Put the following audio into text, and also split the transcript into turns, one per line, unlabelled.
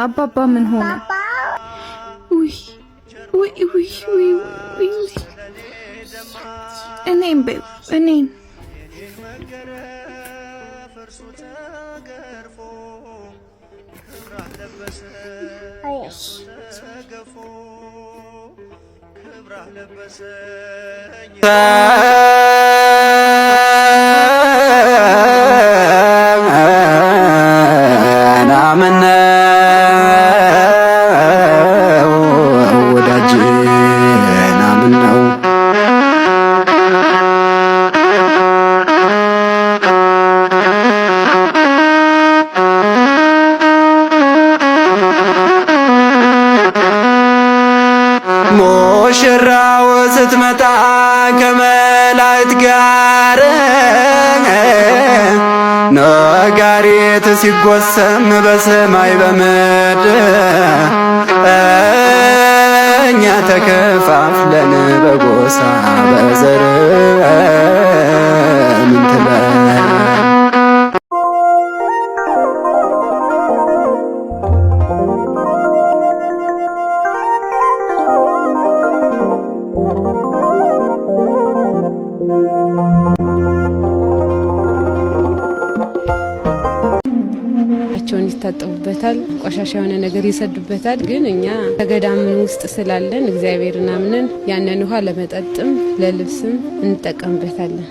አባባ ምን ሆነ? ውይ እኔን በይው እኔን
ሙሽራው ስትመጣ ከመላእክት ጋር ነጋሪት ሲጎሰም በሰማይ በምድር እኛ ተከፋፍለን በጎሳ በዘር ምን ትበል
ቸውን ይታጠቡበታል፣ ቆሻሻ የሆነ ነገር ይሰዱበታል። ግን እኛ ከገዳም ውስጥ ስላለን እግዚአብሔርን አምነን ያንን ውሃ ለመጠጥም ለልብስም እንጠቀምበታለን።